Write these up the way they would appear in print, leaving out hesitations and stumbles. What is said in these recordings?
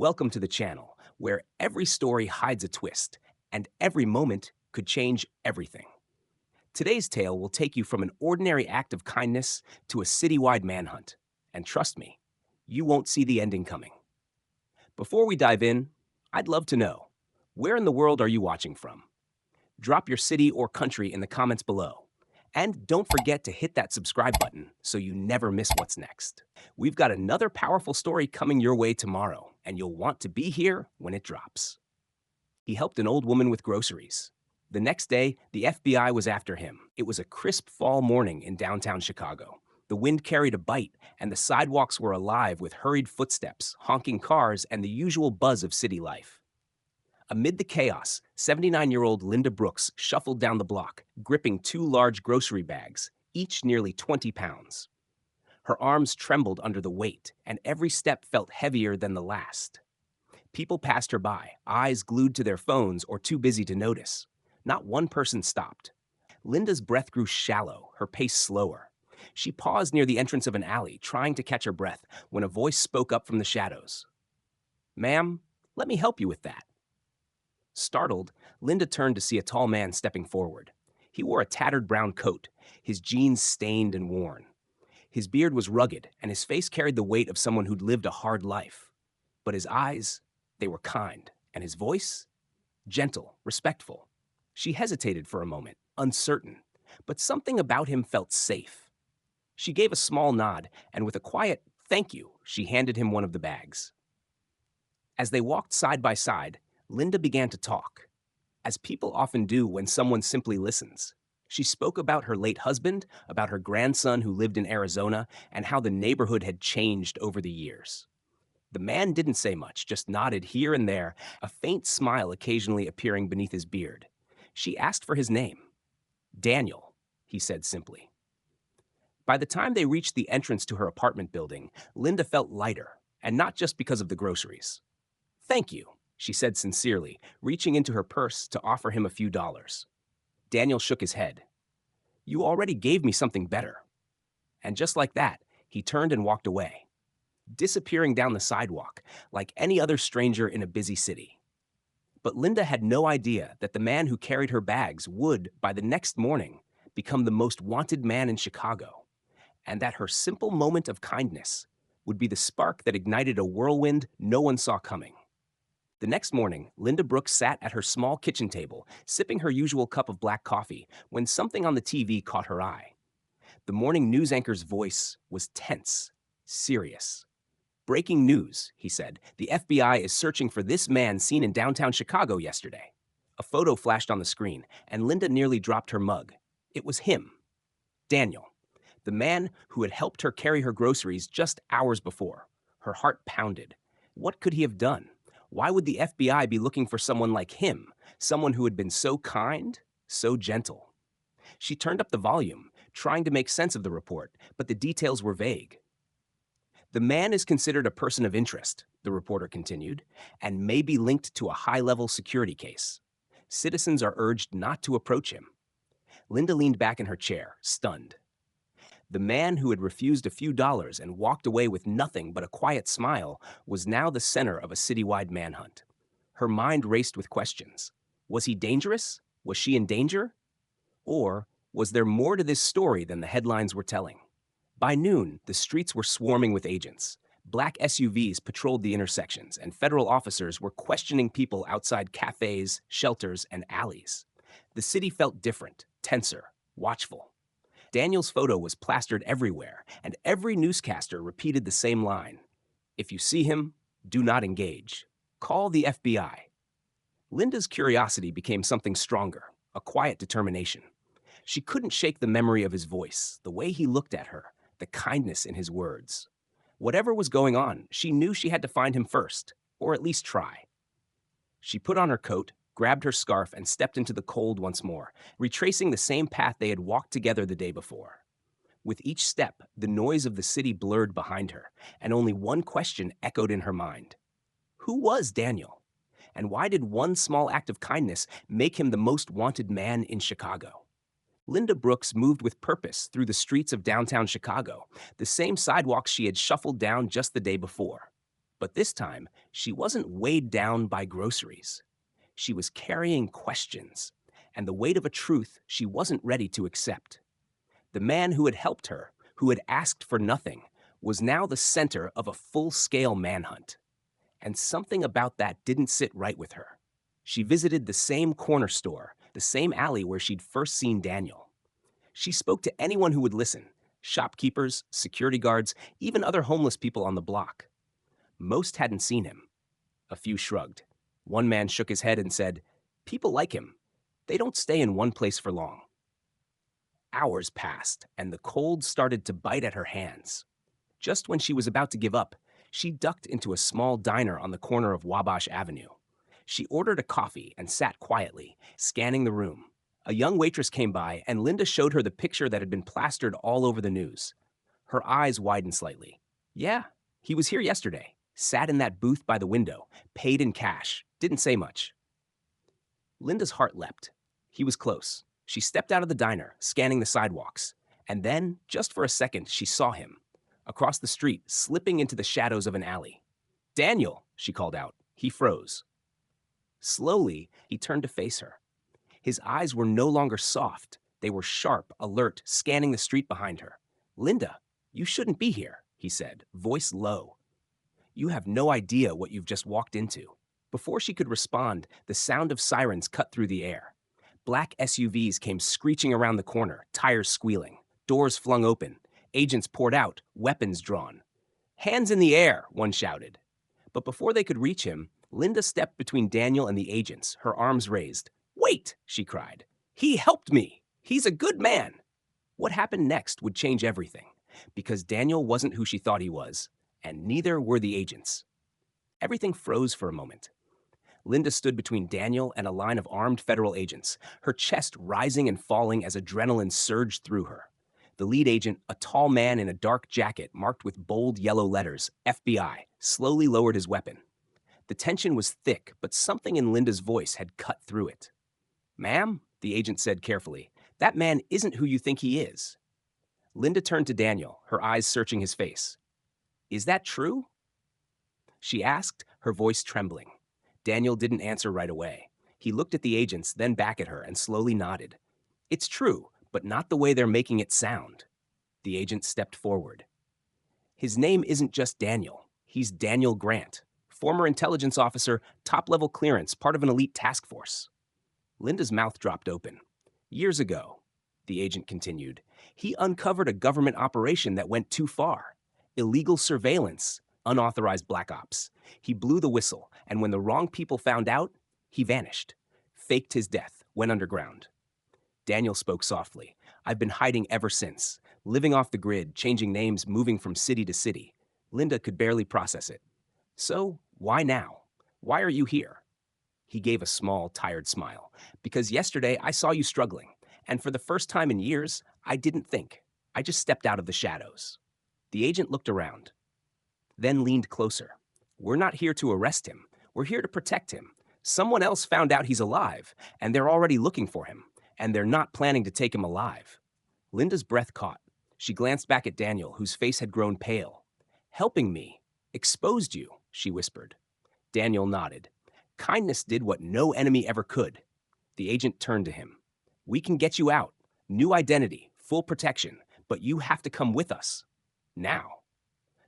Welcome to the channel, where every story hides a twist, and every moment could change everything. Today's tale will take you from an ordinary act of kindness to a citywide manhunt. And trust me, you won't see the ending coming. Before we dive in, I'd love to know, where in the world are you watching from? Drop your city or country in the comments below. And don't forget to hit that subscribe button so you never miss what's next. We've got another powerful story coming your way tomorrow, and you'll want to be here when it drops. He helped an old woman with groceries. The next day, the FBI was after him. It was a crisp fall morning in downtown Chicago. The wind carried a bite, and the sidewalks were alive with hurried footsteps, honking cars, and the usual buzz of city life. Amid the chaos, 79-year-old Linda Brooks shuffled down the block, gripping two large grocery bags, each nearly 20 pounds. Her arms trembled under the weight, and every step felt heavier than the last. People passed her by, eyes glued to their phones or too busy to notice. Not one person stopped. Linda's breath grew shallow, her pace slower. She paused near the entrance of an alley, trying to catch her breath, when a voice spoke up from the shadows. "Ma'am, let me help you with that." Startled, Linda turned to see a tall man stepping forward. He wore a tattered brown coat, his jeans stained and worn. His beard was rugged, and his face carried the weight of someone who'd lived a hard life. But his eyes, they were kind, and his voice, gentle, respectful. She hesitated for a moment, uncertain, but something about him felt safe. She gave a small nod, and with a quiet "thank you," she handed him one of the bags. As they walked side by side, Linda began to talk, as people often do when someone simply listens. She spoke about her late husband, about her grandson who lived in Arizona, and how the neighborhood had changed over the years. The man didn't say much, just nodded here and there, a faint smile occasionally appearing beneath his beard. She asked for his name. "Daniel," he said simply. By the time they reached the entrance to her apartment building, Linda felt lighter, and not just because of the groceries. "Thank you," she said sincerely, reaching into her purse to offer him a few dollars. Daniel shook his head. "You already gave me something better." And just like that, he turned and walked away, disappearing down the sidewalk like any other stranger in a busy city. But Linda had no idea that the man who carried her bags would, by the next morning, become the most wanted man in Chicago, and that her simple moment of kindness would be the spark that ignited a whirlwind no one saw coming. The next morning, Linda Brooks sat at her small kitchen table, sipping her usual cup of black coffee, when something on the TV caught her eye. The morning news anchor's voice was tense, serious. "Breaking news," he said. "The FBI is searching for this man seen in downtown Chicago yesterday." A photo flashed on the screen, and Linda nearly dropped her mug. It was him, Daniel, the man who had helped her carry her groceries just hours before. Her heart pounded. What could he have done? Why would the FBI be looking for someone like him, someone who had been so kind, so gentle? She turned up the volume, trying to make sense of the report, but the details were vague. "The man is considered a person of interest," the reporter continued, "and may be linked to a high-level security case. Citizens are urged not to approach him." Linda leaned back in her chair, stunned. The man who had refused a few dollars and walked away with nothing but a quiet smile was now the center of a citywide manhunt. Her mind raced with questions. Was he dangerous? Was she in danger? Or was there more to this story than the headlines were telling? By noon, the streets were swarming with agents. Black SUVs patrolled the intersections, and federal officers were questioning people outside cafes, shelters, and alleys. The city felt different, tenser, watchful. Daniel's photo was plastered everywhere, and every newscaster repeated the same line. "If you see him, do not engage. Call the FBI." Linda's curiosity became something stronger, a quiet determination. She couldn't shake the memory of his voice, the way he looked at her, the kindness in his words. Whatever was going on, she knew she had to find him first, or at least try. She put on her coat, grabbed her scarf, and stepped into the cold once more, retracing the same path they had walked together the day before. With each step, the noise of the city blurred behind her, and only one question echoed in her mind. Who was Daniel? And why did one small act of kindness make him the most wanted man in Chicago? Linda Brooks moved with purpose through the streets of downtown Chicago, the same sidewalks she had shuffled down just the day before. But this time, she wasn't weighed down by groceries. She was carrying questions and the weight of a truth she wasn't ready to accept. The man who had helped her, who had asked for nothing, was now the center of a full scale manhunt. And something about that didn't sit right with her. She visited the same corner store, the same alley where she'd first seen Daniel. She spoke to anyone who would listen: shopkeepers, security guards, even other homeless people on the block. Most hadn't seen him. A few shrugged. One man shook his head and said, "People like him. They don't stay in one place for long." Hours passed, and the cold started to bite at her hands. Just when she was about to give up, she ducked into a small diner on the corner of Wabash Avenue. She ordered a coffee and sat quietly, scanning the room. A young waitress came by, and Linda showed her the picture that had been plastered all over the news. Her eyes widened slightly. Yeah, he was here yesterday, sat in that booth by the window, paid in cash, didn't say much. Linda's heart leapt. He was close. She stepped out of the diner, scanning the sidewalks. And then, just for a second, she saw him. Across the street, slipping into the shadows of an alley. "Daniel," she called out. He froze. Slowly, he turned to face her. His eyes were no longer soft. They were sharp, alert, scanning the street behind her. "Linda, you shouldn't be here," he said, voice low. "You have no idea what you've just walked into." Before she could respond, the sound of sirens cut through the air. Black SUVs came screeching around the corner, tires squealing. Doors flung open. Agents poured out, weapons drawn. "Hands in the air," one shouted. But before they could reach him, Linda stepped between Daniel and the agents, her arms raised. "Wait," she cried. "He helped me. He's a good man." What happened next would change everything, because Daniel wasn't who she thought he was, and neither were the agents. Everything froze for a moment. Linda stood between Daniel and a line of armed federal agents, her chest rising and falling as adrenaline surged through her. The lead agent, a tall man in a dark jacket marked with bold yellow letters, FBI, slowly lowered his weapon. The tension was thick, but something in Linda's voice had cut through it. "Ma'am," the agent said carefully, "that man isn't who you think he is." Linda turned to Daniel, her eyes searching his face. "Is that true?" she asked, her voice trembling. Daniel didn't answer right away. He looked at the agents, then back at her, and slowly nodded. "It's true, but not the way they're making it sound." The agent stepped forward. "His name isn't just Daniel. He's Daniel Grant, former intelligence officer, top-level clearance, part of an elite task force." Linda's mouth dropped open. "Years ago," the agent continued, "he uncovered a government operation that went too far. Illegal surveillance, unauthorized black ops. He blew the whistle, and when the wrong people found out, he vanished. Faked his death, went underground." Daniel spoke softly. "I've been hiding ever since, living off the grid, changing names, moving from city to city." Linda could barely process it. "So, why now? Why are you here?" He gave a small, tired smile. "Because yesterday I saw you struggling, and for the first time in years, I didn't think. I just stepped out of the shadows." The agent looked around, then leaned closer. "We're not here to arrest him. We're here to protect him. Someone else found out he's alive, and they're already looking for him, and they're not planning to take him alive." Linda's breath caught. She glanced back at Daniel, whose face had grown pale. "Helping me exposed you," she whispered. Daniel nodded. "Kindness did what no enemy ever could." The agent turned to him. "We can get you out. New identity, full protection, but you have to come with us. Now."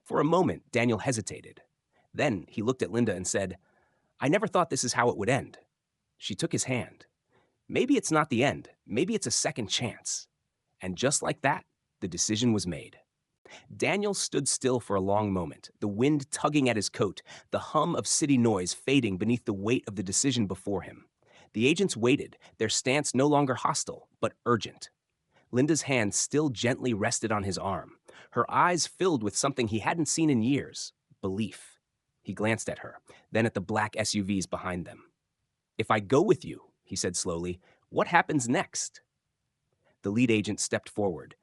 For a moment, Daniel hesitated. Then he looked at Linda and said, "I never thought this is how it would end." She took his hand. "Maybe it's not the end. Maybe it's a second chance." And just like that, the decision was made. Daniel stood still for a long moment, the wind tugging at his coat, the hum of city noise fading beneath the weight of the decision before him. The agents waited, their stance no longer hostile, but urgent. Linda's hand still gently rested on his arm, her eyes filled with something he hadn't seen in years: belief. He glanced at her, then at the black SUVs behind them. "If I go with you," he said slowly, "what happens next?" The lead agent stepped forward.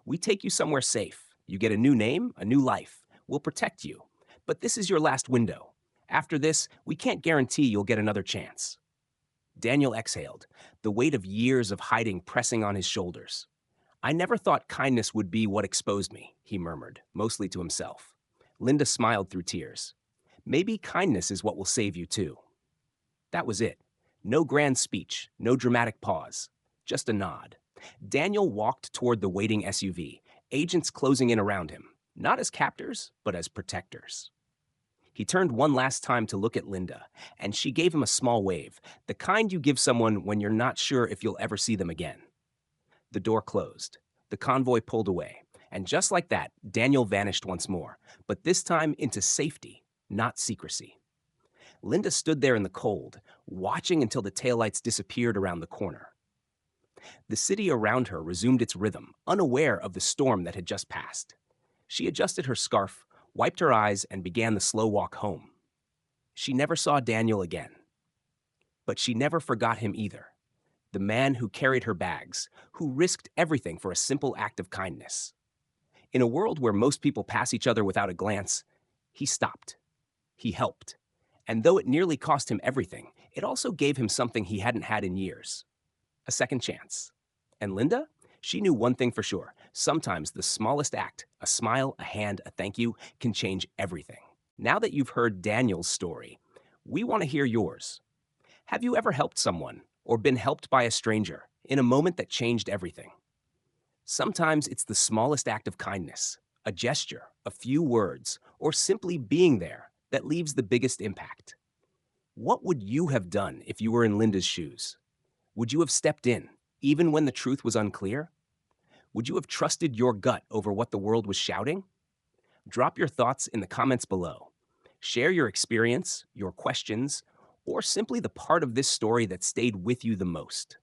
"We take you somewhere safe. You get a new name, a new life. We'll protect you. But this is your last window. After this, we can't guarantee you'll get another chance." Daniel exhaled, the weight of years of hiding pressing on his shoulders. "I never thought kindness would be what exposed me," he murmured, mostly to himself. Linda smiled through tears. Maybe kindness is what will save you too. That was it. No grand speech, no dramatic pause, just a nod. Daniel walked toward the waiting SUV, agents closing in around him, not as captors, but as protectors. He turned one last time to look at Linda, and she gave him a small wave, the kind you give someone when you're not sure if you'll ever see them again. The door closed. The convoy pulled away, and just like that, Daniel vanished once more, but this time into safety, not secrecy. Linda stood there in the cold, watching until the taillights disappeared around the corner. The city around her resumed its rhythm, unaware of the storm that had just passed. She adjusted her scarf, wiped her eyes, and began the slow walk home. She never saw Daniel again. But she never forgot him either. The man who carried her bags, who risked everything for a simple act of kindness. In a world where most people pass each other without a glance, he stopped. He helped. And though it nearly cost him everything, it also gave him something he hadn't had in years: a second chance. And Linda? She knew one thing for sure. Sometimes the smallest act, a smile, a hand, a thank you, can change everything. Now that you've heard Daniel's story, we want to hear yours. Have you ever helped someone or been helped by a stranger in a moment that changed everything? Sometimes it's the smallest act of kindness, a gesture, a few words, or simply being there that leaves the biggest impact. What would you have done if you were in Linda's shoes? Would you have stepped in, even when the truth was unclear? Would you have trusted your gut over what the world was shouting? Drop your thoughts in the comments below. Share your experience, your questions, or simply the part of this story that stayed with you the most.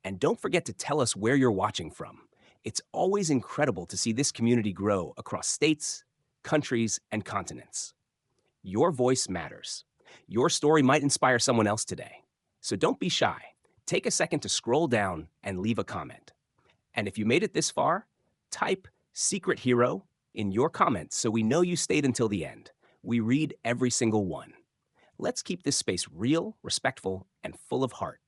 And don't forget to tell us where you're watching from. It's always incredible to see this community grow across states, countries, and continents. Your voice matters. Your story might inspire someone else today. So don't be shy. Take a second to scroll down and leave a comment. And if you made it this far, type "Secret Hero" in your comments so we know you stayed until the end. We read every single one. Let's keep this space real, respectful, and full of heart.